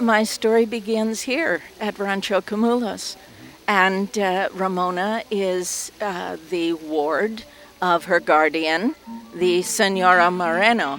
my story begins here at Rancho Camulos. And Ramona is the ward of her guardian, the Senora Moreno.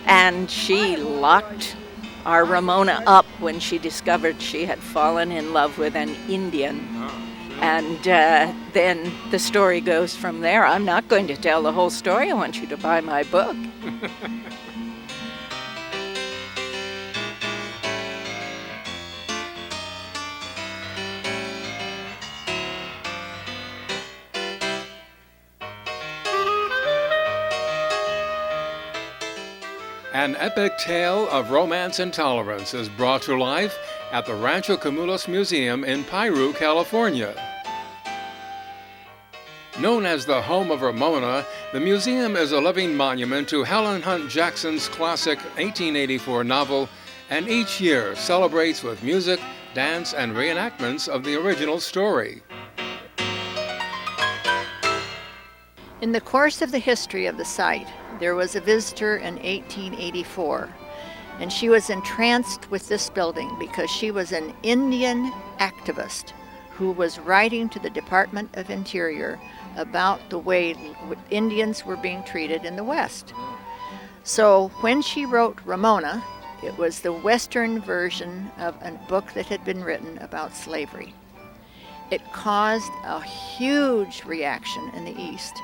And she locked our Ramona up when she discovered she had fallen in love with an Indian. And then the story goes from there. I'm not going to tell the whole story. I want you to buy my book. An epic tale of romance and tolerance is brought to life at the Rancho Camulos Museum in Piru, California. Known as the home of Ramona, the museum is a living monument to Helen Hunt Jackson's classic 1884 novel, and each year celebrates with music, dance, and reenactments of the original story. In the course of the history of the site, there was a visitor in 1884, and she was entranced with this building because she was an Indian activist who was writing to the Department of Interior about the way Indians were being treated in the West. So when she wrote Ramona, it was the Western version of a book that had been written about slavery. It caused a huge reaction in the East,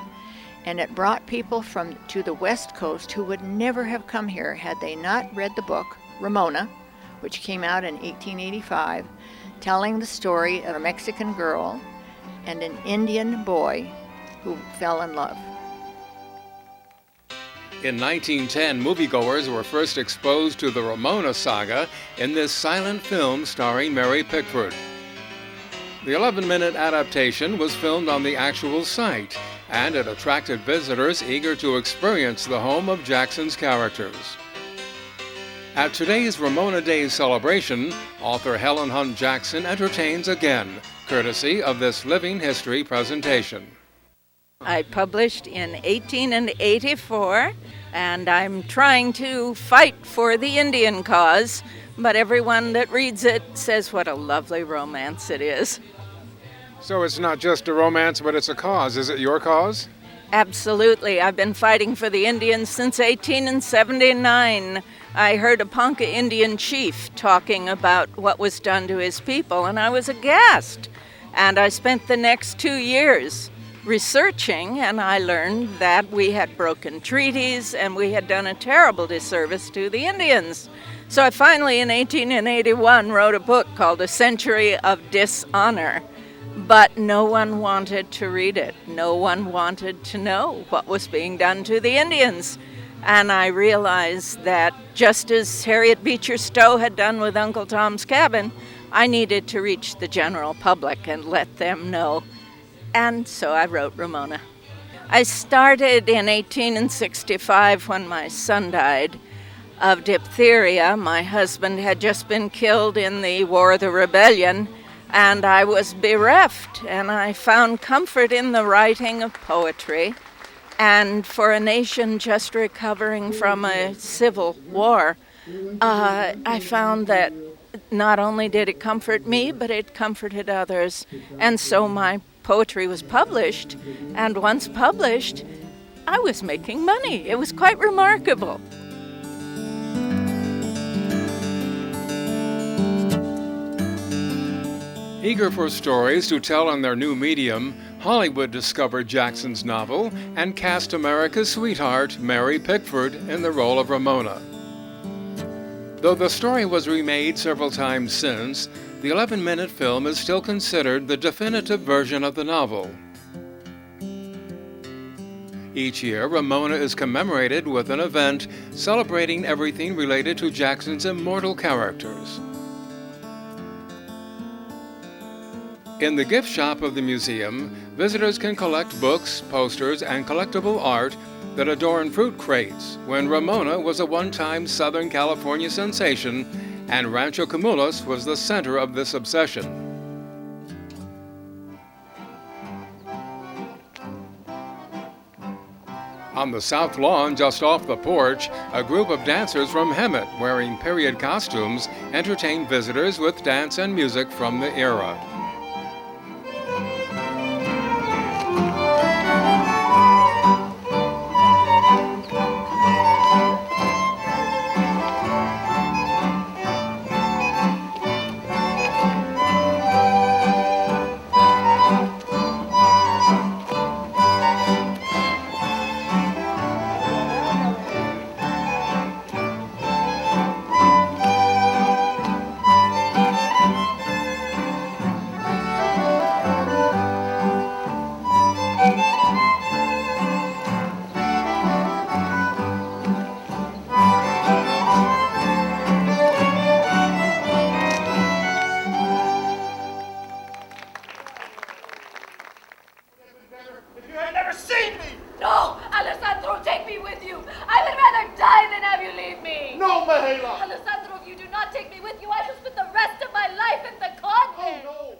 and it brought people to the West Coast who would never have come here had they not read the book Ramona, which came out in 1885, telling the story of a Mexican girl and an Indian boy who fell in love. In 1910, moviegoers were first exposed to the Ramona saga in this silent film starring Mary Pickford. The 11-minute adaptation was filmed on the actual site, and it attracted visitors eager to experience the home of Jackson's characters. At today's Ramona Days celebration, author Helen Hunt Jackson entertains again, courtesy of this living history presentation. I published in 1884, and I'm trying to fight for the Indian cause, but everyone that reads it says what a lovely romance it is. So it's not just a romance, but it's a cause. Is it your cause? Absolutely. I've been fighting for the Indians since 1879. I heard a Ponca Indian chief talking about what was done to his people, and I was aghast. And I spent the next 2 years researching, and I learned that we had broken treaties and we had done a terrible disservice to the Indians. So I finally, in 1881, wrote a book called A Century of Dishonor. But no one wanted to read it. No one wanted to know what was being done to the Indians. And I realized that just as Harriet Beecher Stowe had done with Uncle Tom's Cabin, I needed to reach the general public and let them know. And so I wrote Ramona. I started in 1865 when my son died of diphtheria. My husband had just been killed in the War of the Rebellion, and I was bereft, and I found comfort in the writing of poetry. And for a nation just recovering from a civil war, I found that not only did it comfort me, but it comforted others. And so my poetry was published, and once published, I was making money. It was quite remarkable. Eager for stories to tell on their new medium, Hollywood discovered Jackson's novel and cast America's sweetheart, Mary Pickford, in the role of Ramona. Though the story was remade several times since, the 11-minute film is still considered the definitive version of the novel. Each year, Ramona is commemorated with an event celebrating everything related to Jackson's immortal characters. In the gift shop of the museum, visitors can collect books, posters, and collectible art that adorn fruit crates when Ramona was a one-time Southern California sensation and Rancho Camulos was the center of this obsession. On the south lawn, just off the porch, a group of dancers from Hemet, wearing period costumes, entertain visitors with dance and music from the era.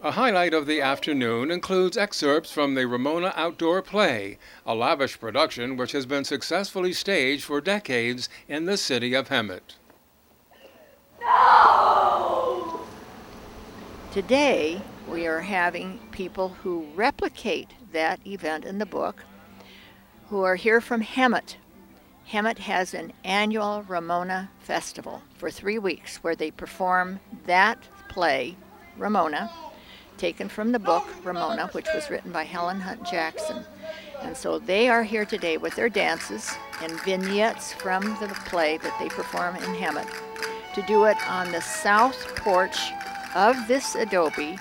A highlight of the afternoon includes excerpts from the Ramona Outdoor Play, a lavish production which has been successfully staged for decades in the city of Hemet. No! Today, we are having people who replicate that event in the book, who are here from Hemet. Hemet has an annual Ramona Festival for 3 weeks where they perform that play, Ramona, taken from the book Ramona, which was written by Helen Hunt Jackson. And so they are here today with their dances and vignettes from the play that they perform in Hemet to do it on the south porch of this adobe,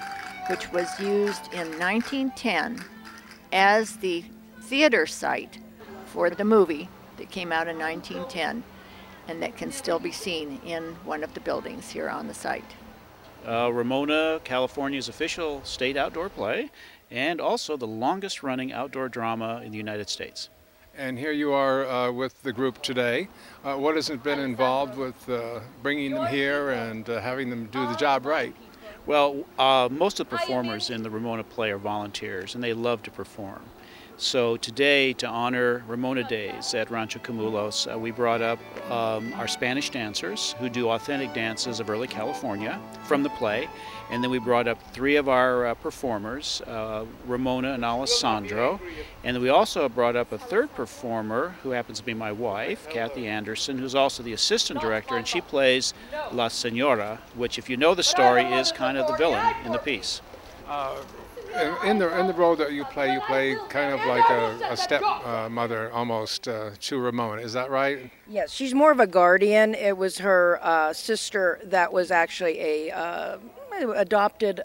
which was used in 1910 as the theater site for the movie that came out in 1910 and that can still be seen in one of the buildings here on the site. Ramona, California's official state outdoor play, and also the longest running outdoor drama in the United States. And here you are with the group today. What has it been involved with bringing them here and having them do the job right? Well, most of the performers in the Ramona play are volunteers, and they love to perform. So today, to honor Ramona Days at Rancho Camulos, we brought up our Spanish dancers who do authentic dances of early California from the play. And then we brought up 3 of our performers, Ramona and Alessandro. And then we also brought up a 3rd performer who happens to be my wife, Kathy Anderson, who's also the assistant director, and she plays La Senora, which, if you know the story, is kind of the villain in the piece. In the role that you play kind of like a stepmother almost to Ramona. Is that right? Yes, she's more of a guardian. It was her sister that was actually a adopted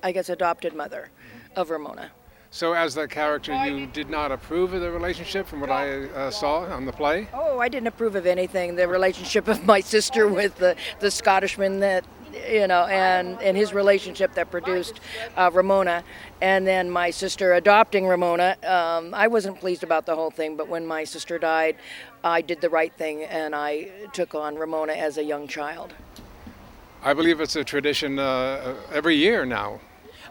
mother of Ramona. So as that character, you did not approve of the relationship from what I saw on the play? Oh, I didn't approve of anything. The relationship of my sister with the Scottishman that, and his relationship that produced Ramona, and then my sister adopting Ramona. I wasn't pleased about the whole thing, but when my sister died, I did the right thing and I took on Ramona as a young child. I believe it's a tradition every year now.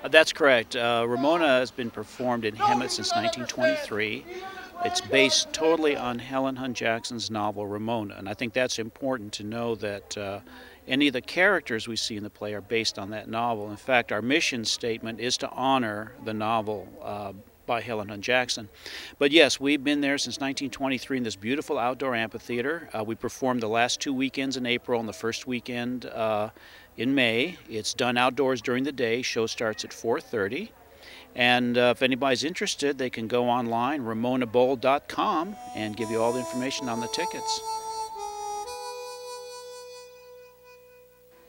That's correct. Ramona has been performed in Hemet since 1923. It's based totally on Helen Hunt Jackson's novel Ramona, and I think that's important to know that any of the characters we see in the play are based on that novel. In fact, our mission statement is to honor the novel by Helen Hunt Jackson. But yes, we've been there since 1923 in this beautiful outdoor amphitheater. We performed the last 2 weekends in April and the first weekend in May. It's done outdoors during the day. Show starts at 4:30. And if anybody's interested, they can go online, ramonabowl.com, and give you all the information on the tickets.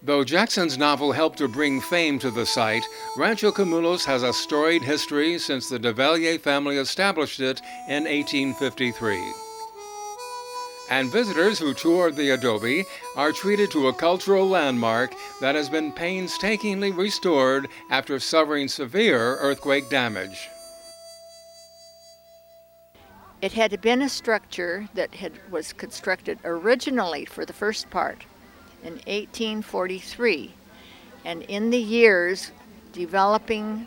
Though Jackson's novel helped to bring fame to the site, Rancho Camulos has a storied history since the Duvalier family established it in 1853. And visitors who tour the adobe are treated to a cultural landmark that has been painstakingly restored after suffering severe earthquake damage. It had been a structure that was constructed originally for the first part in 1843, and in the years developing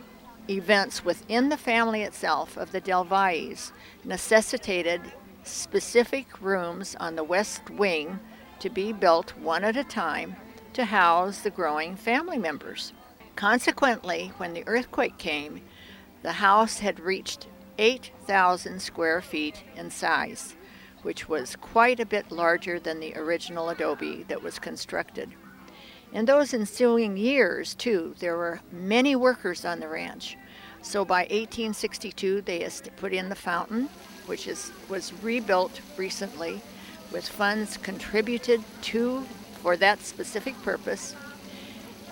events within the family itself of the Del Valles necessitated specific rooms on the west wing to be built one at a time to house the growing family members. Consequently, when the earthquake came, the house had reached 8,000 square feet in size, which was quite a bit larger than the original adobe that was constructed. In those ensuing years, too, there were many workers on the ranch. So by 1862, they put in the fountain, which was rebuilt recently with funds contributed for that specific purpose,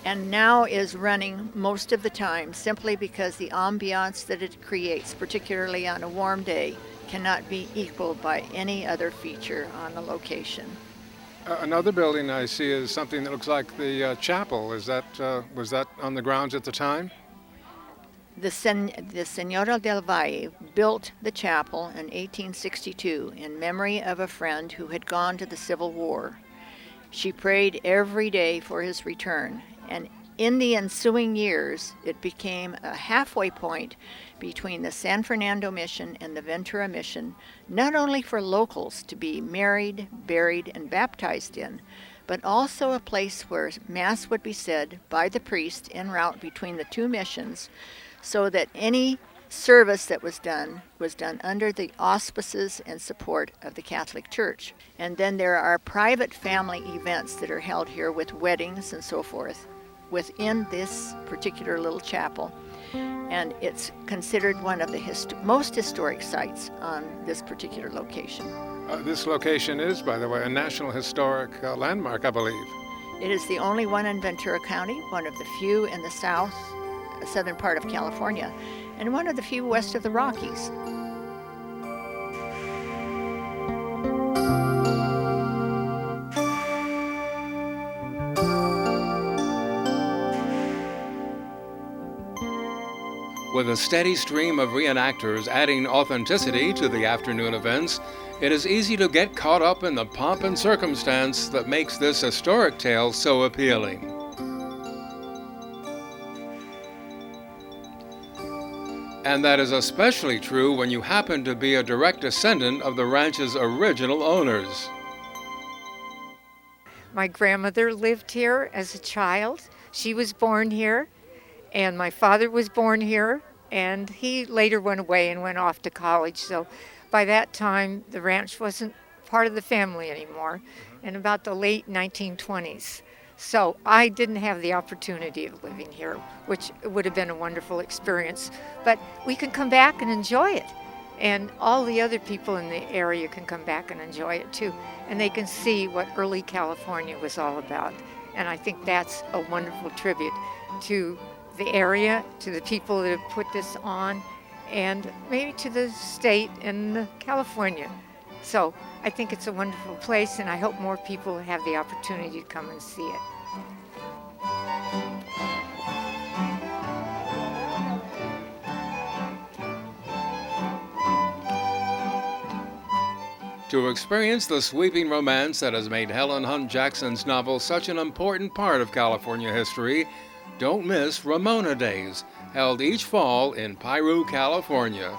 and now is running most of the time simply because the ambiance that it creates, particularly on a warm day, cannot be equaled by any other feature on the location. Another building I see is something that looks like the chapel. Was that on the grounds at the time? The Señora del Valle built the chapel in 1862 in memory of a friend who had gone to the Civil War. She prayed every day for his return, and in the ensuing years, it became a halfway point between the San Fernando Mission and the Ventura Mission, not only for locals to be married, buried, and baptized in, but also a place where Mass would be said by the priest en route between the two missions, so that any service that was done under the auspices and support of the Catholic Church. And then there are private family events that are held here with weddings and so forth within this particular little chapel. And it's considered one of the most historic sites on this particular location. This location is, by the way, a National Historic Landmark, I believe. It is the only one in Ventura County, one of the few in the southern part of California, and one of the few west of the Rockies. With a steady stream of reenactors adding authenticity to the afternoon events, it is easy to get caught up in the pomp and circumstance that makes this historic tale so appealing. And that is especially true when you happen to be a direct descendant of the ranch's original owners. My grandmother lived here as a child. She was born here, and my father was born here, and he later went away and went off to college. So by that time, the ranch wasn't part of the family anymore, in about the late 1920s. So I didn't have the opportunity of living here, which would have been a wonderful experience. But we can come back and enjoy it. And all the other people in the area can come back and enjoy it too. And they can see what early California was all about. And I think that's a wonderful tribute to the area, to the people that have put this on, and maybe to the state and California. So I think it's a wonderful place, and I hope more people have the opportunity to come and see it. To experience the sweeping romance that has made Helen Hunt Jackson's novel such an important part of California history, don't miss Ramona Days, held each fall in Piru, California.